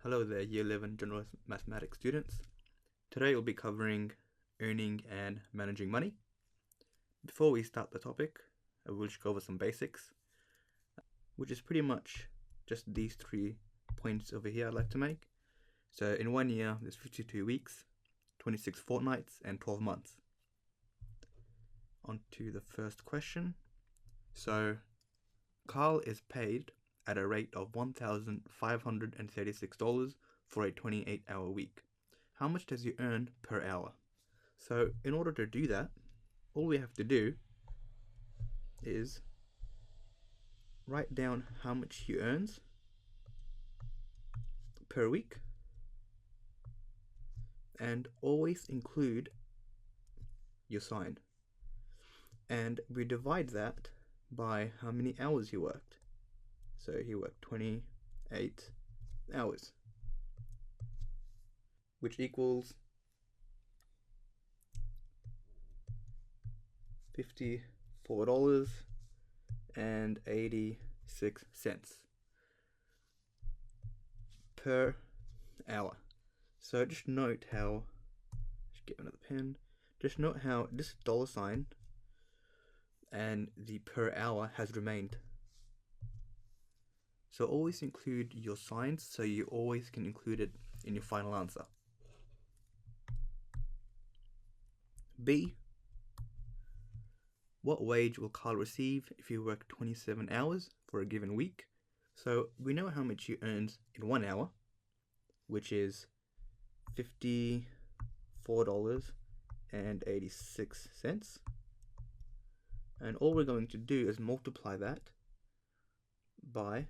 Hello there, Year 11 General Mathematics students. Today we'll be covering earning and managing money. Before we start the topic, I will just go over some basics, which is pretty much just these 3 points over here I'd like to make. So in 1 year, there's 52 weeks, 26 fortnights, and 12 months. On to the first question. So Carl is paid at a rate of $1,536 for a 28-hour week. How much does he earn per hour? So in order to do that, all we have to do is write down how much he earns per week and always include your sign. And we divide that by how many hours he worked. So he worked 28 hours, which equals $54.86 per hour. So just note how, just get another pen, just note how this dollar sign and the per hour has remained. So always include your signs so you always can include it in your final answer. B. What wage will Carl receive if he worked 27 hours for a given week? So we know how much he earns in 1 hour, which is $54.86. And all we're going to do is multiply that by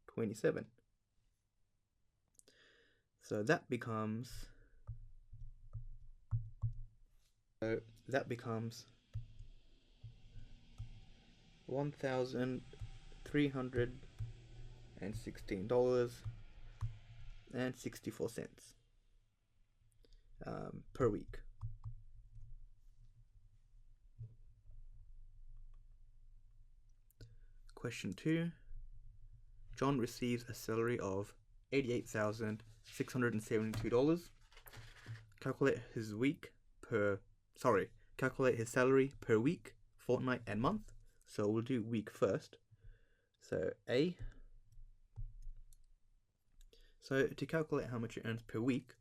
27. So that becomes $1,316.64 per week. Question 2. John receives a salary of $88,672. Calculate his salary per week, fortnight, and month. So we'll do week first. So So to calculate how much he earns per week,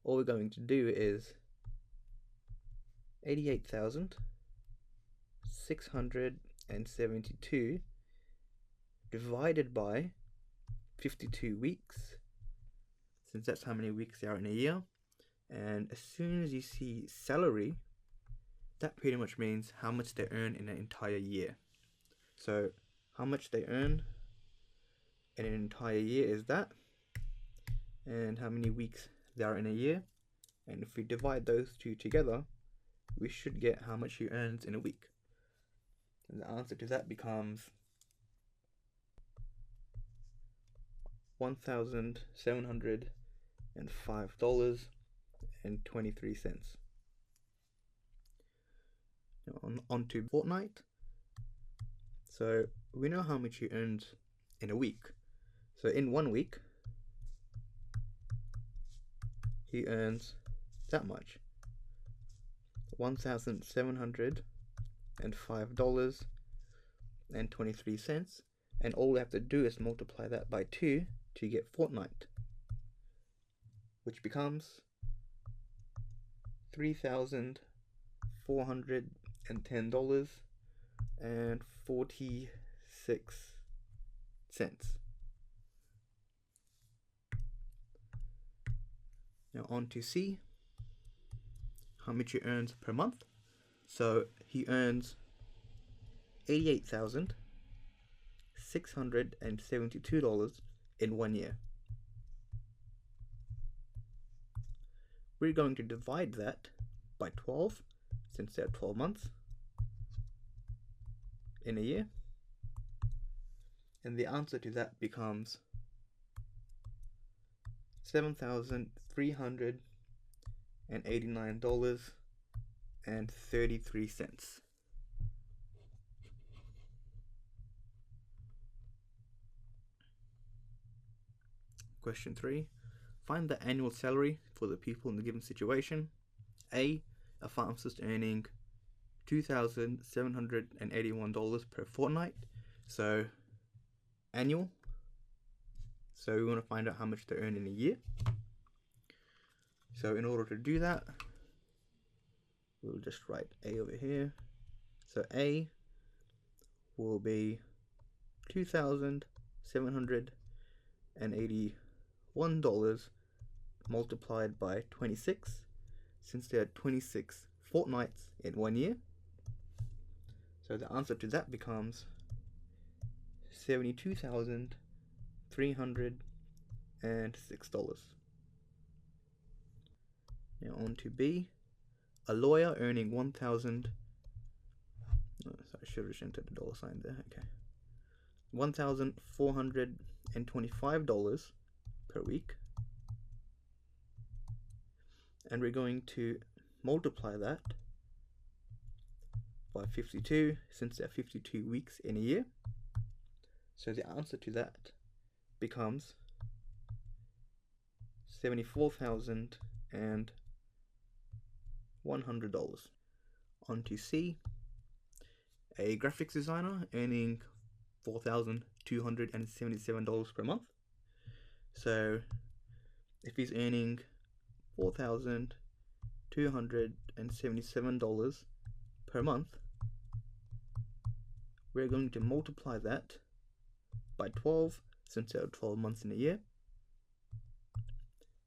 all we're going to do is 88,672 divided by 52 weeks, since that's how many weeks there are in a year. And as soon as you see salary, that pretty much means how much they earn in an entire year. So how much they earn in an entire year is that, and how many weeks there are in a year. And if we divide those two together, we should get how much he earns in a week. And the answer to that becomes $1,705.23. Now on to fortnight. So we know how much he earns in a week. So in 1 week, he earns that much, $1,705.23, and all we have to do is multiply that by 2 to get fortnight, which becomes $3,410.46. Now on to C, how much he earns per month. So he earns $88,672 in 1 year. We're going to divide that by 12, since there are 12 months in a year. And the answer to that becomes $7,389.33. question 3. Find the annual salary for the people in the given situation. A pharmacist earning $2,781 per fortnight. So annual. So we want to find out how much they earn in a year. So in order to do that, we'll just write A over here. So A will be $2,781 multiplied by 26, since there are 26 fortnights in 1 year. So the answer to that becomes $72,306. Now on to B. A lawyer earning $1,000. Oh, sorry, I should have entered the dollar sign there. Okay. $1,425 per week. And we're going to multiply that by 52, since there are 52 weeks in a year. So the answer to that becomes $74,100. On to C. A graphics designer earning $4,277 per month. So if he's earning $4,277 per month, we're going to multiply that by 12, since there are 12 months in a year.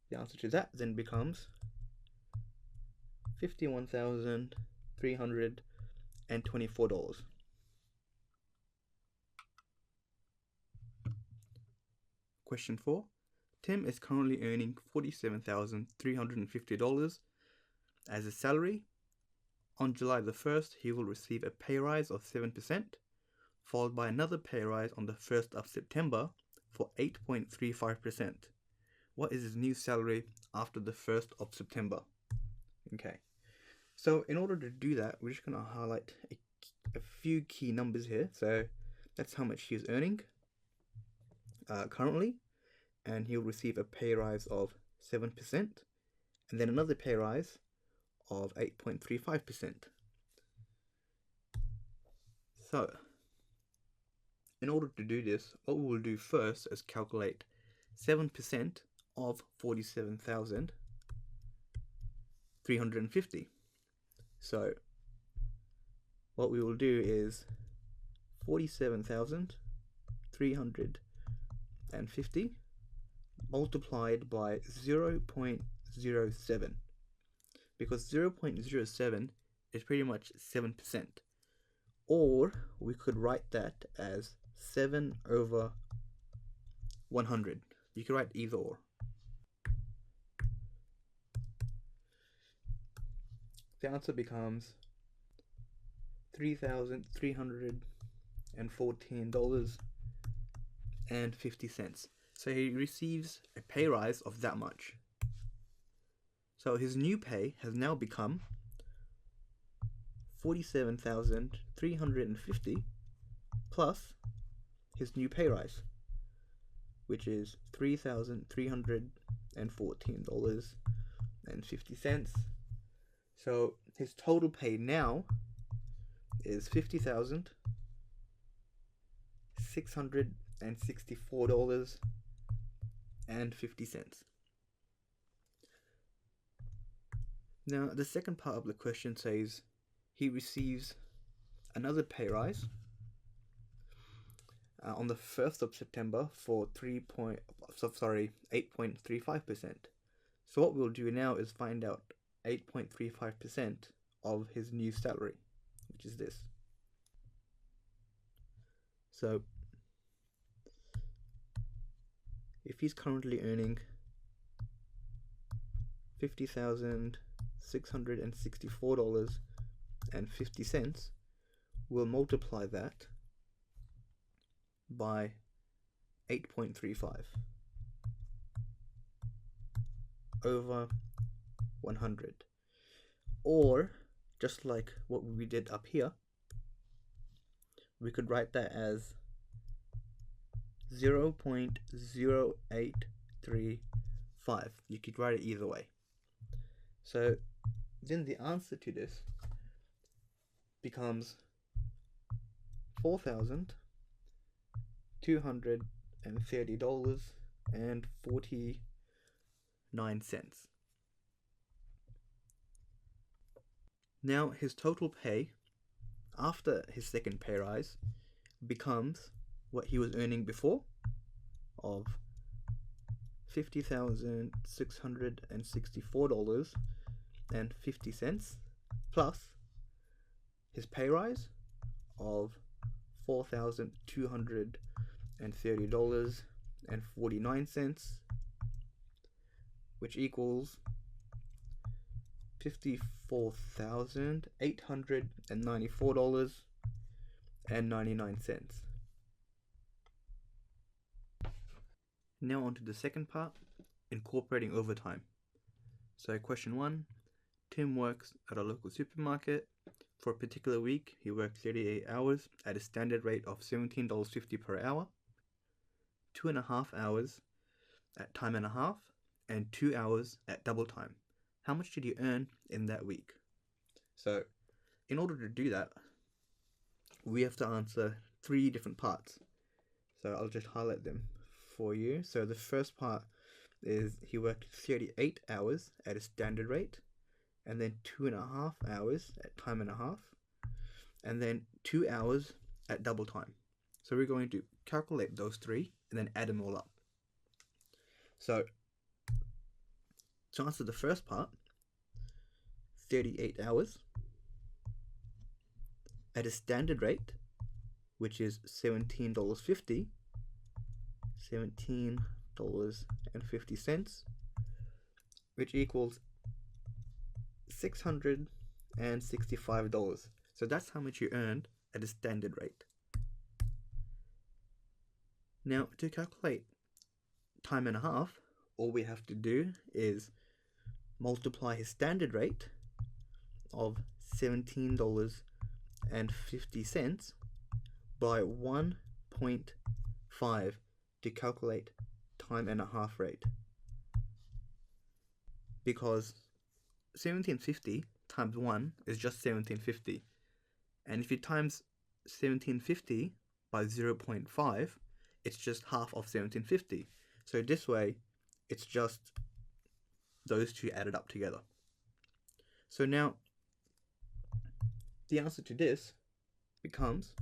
The answer to that then becomes $51,324. Question 4. Tim is currently earning $47,350 as a salary. On July the 1st, he will receive a pay rise of 7%, followed by another pay rise on the 1st of September for 8.35%. What is his new salary after the 1st of September? Okay, so in order to do that, we're just going to highlight a few key numbers here. So that's how much he's earning currently, and he'll receive a pay rise of 7%, and then another pay rise of 8.35%. So in order to do this, what we will do first is calculate 7% of 47,350. So what we will do is 47,350 multiplied by 0.07, because 0.07 is pretty much 7%. Or we could write that as 7 over 100. You could write either or. The answer becomes $3,314.50. So he receives a pay rise of that much. So his new pay has now become $47,350 plus his new pay rise, which is $3,314.50. So his total pay now is $50,664.50. Now the second part of the question says he receives another pay rise on the 1st of September for 8.35%. So what we'll do now is find out 8.35% of his new salary, which is this. So if he's currently earning $50,664.50, we'll multiply that by 8.35 over 100. Or, just like what we did up here, we could write that as 0.08 3, 5. You could write it either way. So then the answer to this becomes $4,230.49. Now his total pay after his second pay rise becomes what he was earning before of $50,664.50 plus his pay rise of $4,230.49, which equals $54,894.99. Now on to the second part, incorporating overtime. So question 1, Tim works at a local supermarket. For a particular week, he worked 38 hours at a standard rate of $17.50 per hour, 2.5 hours at time and a half, and 2 hours at double time. How much did he earn in that week? So in order to do that, we have to answer 3 different parts. So I'll just highlight them for you. So the first part is he worked 38 hours at a standard rate, and then 2.5 hours at time and a half, and then 2 hours at double time. So we're going to calculate those 3 and then add them all up. So to answer the first part, 38 hours at a standard rate, which is $17.50, $17.50, which equals $665. So that's how much you earned at a standard rate. Now to calculate time and a half, all we have to do is multiply his standard rate of $17.50 by 1.5 to calculate time and a half rate, because 1750 times 1 is just 1750, and if you times 1750 by 0.5, it's just half of 1750. So this way it's just those two added up together. So now the answer to this becomes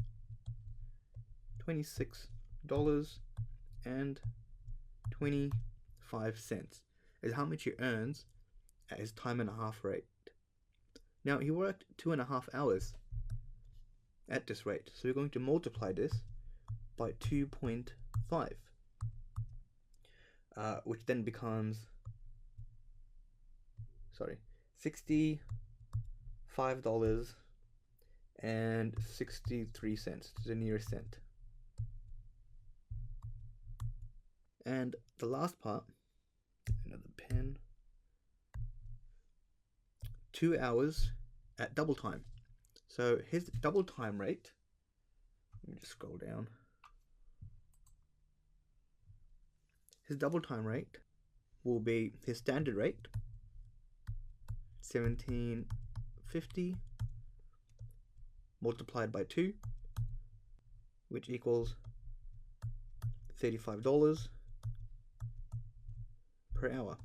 $26.25 is how much he earns at his time and a half rate. Now he worked 2.5 hours at this rate, so we're going to multiply this by 2.5, which then becomes $65.63 to the nearest cent. And the last part, another pen, 2 hours at double time. So his double time rate, let me just scroll down. His double time rate will be his standard rate, $17.50 multiplied by 2, which equals $35 per hour.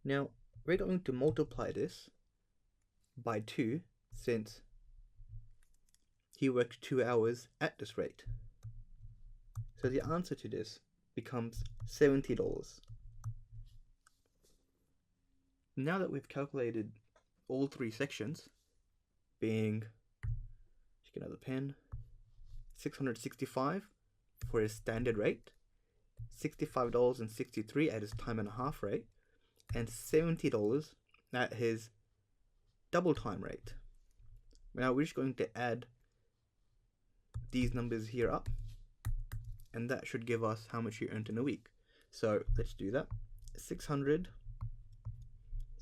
Now we're going to multiply this by 2 since he worked 2 hours at this rate. So the answer to this becomes $70. Now that we've calculated all 3 sections, being, just get another pen, $665 for his standard rate, $65.63 at his time and a half rate, and $70 at his double time rate. Now we're just going to add these numbers here up, and that should give us how much you earned in a week. So let's do that. 600,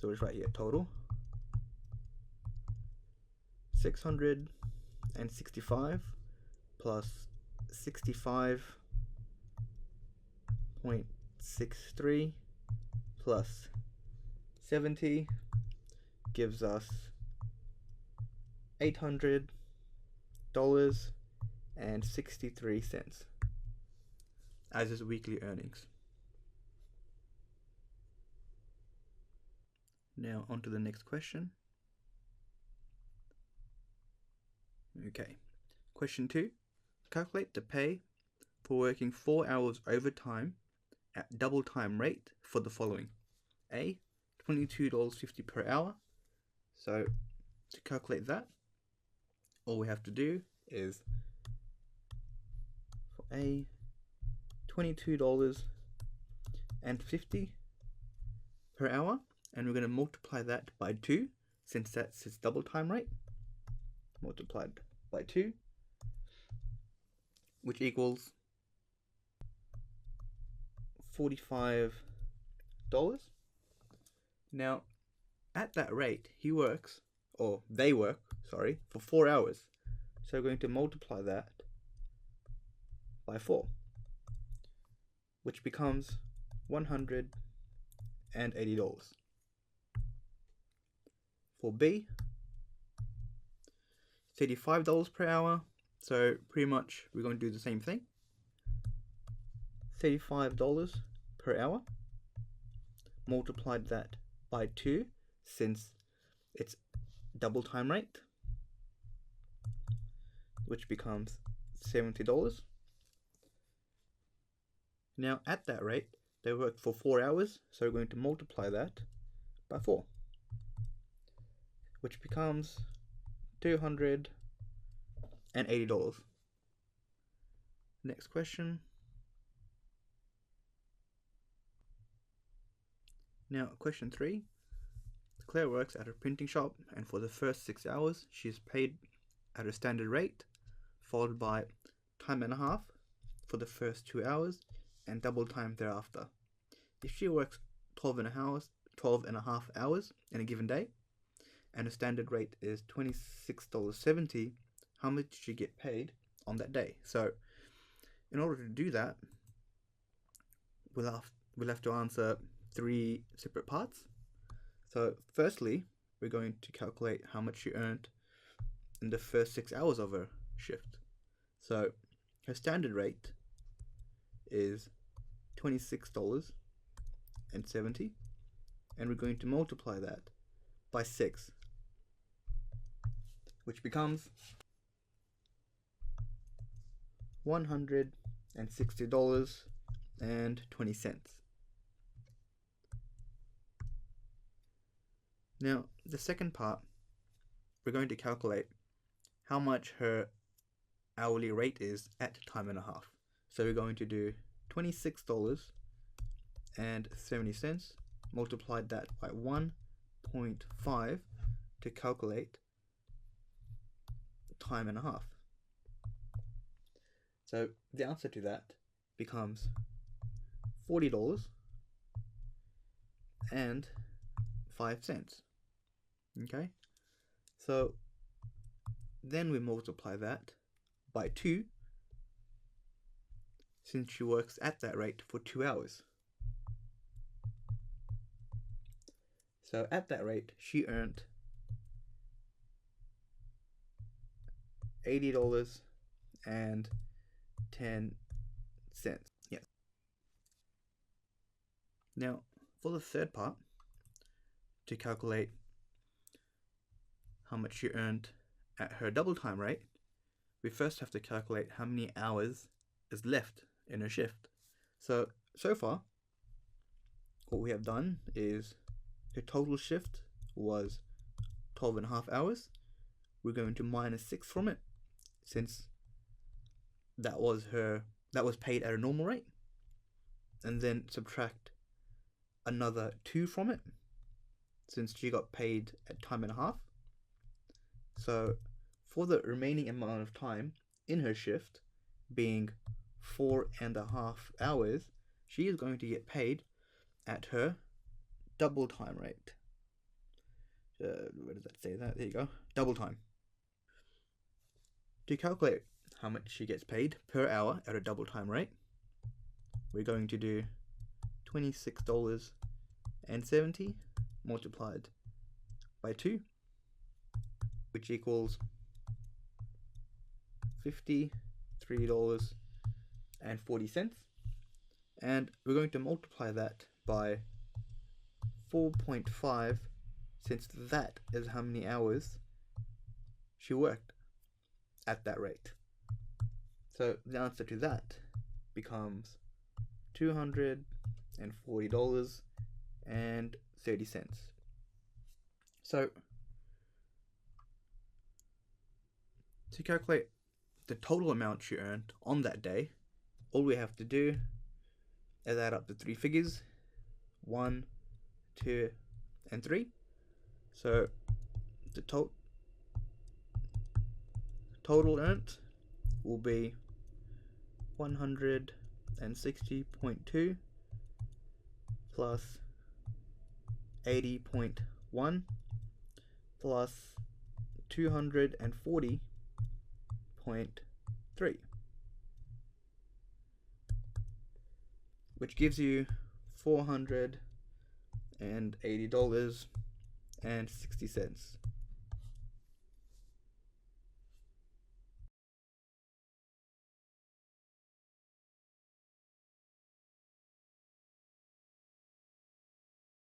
so it's right here, total 665 plus 65.5 0.63 plus 70 gives us $800.63 as his weekly earnings. Now on to the next question. Okay, question 2. Calculate the pay for working 4 hours overtime at double time rate for the following. A, $22.50 per hour. So to calculate that, all we have to do is for A, $22.50 per hour, and we're going to multiply that by 2 since that's its double time rate, multiplied by 2, which equals $45. Now, at that rate, they work, for 4 hours. So we're going to multiply that by 4, which becomes $180. For B, $35 per hour. So pretty much we're going to do the same thing. $35 per hour, multiplied that by 2 since it's double time rate, which becomes $70. Now at that rate, they work for 4 hours, so we're going to multiply that by 4, which becomes $280. Next question. Now, question 3. Claire works at a printing shop, and for the first 6 hours, she is paid at a standard rate, followed by time and a half for the first 2 hours, and double time thereafter. If she works 12 and a half hours in a given day, and a standard rate is $26.70, how much does she get paid on that day? So, in order to do that, we'll have to answer 3 separate parts. So firstly, we're going to calculate how much she earned in the first 6 hours of her shift. So her standard rate is $26.70, and we're going to multiply that by 6, which becomes $160.20. Now, the second part, we're going to calculate how much her hourly rate is at time and a half. So we're going to do $26.70, multiplied that by 1.5 to calculate time and a half. So the answer to that becomes $40.05. Okay, so then we multiply that by 2 since she works at that rate for 2 hours. So at that rate, she earned $80.10. Yes. Now, for the third part, to calculate how much she earned at her double time rate, we first have to calculate how many hours is left in her shift. So far, what we have done is her total shift was 12 and a half hours. We're going to minus 6 from it, since that was paid at a normal rate, and then subtract another 2 from it, since she got paid at time and a half. So for the remaining amount of time in her shift, being 4.5 hours, she is going to get paid at her double time rate. Where does that say that? There you go. Double time. To calculate how much she gets paid per hour at a double time rate, we're going to do $26.70 multiplied by 2, which equals $53.40. And we're going to multiply that by 4.5, since that is how many hours she worked at that rate. So the answer to that becomes $240.30. So to calculate the total amount she earned on that day, all we have to do is add up the three figures, 1, 2, and 3. So the total earned will be 160.2 plus 80.1 plus 240.3, which gives you $480.60.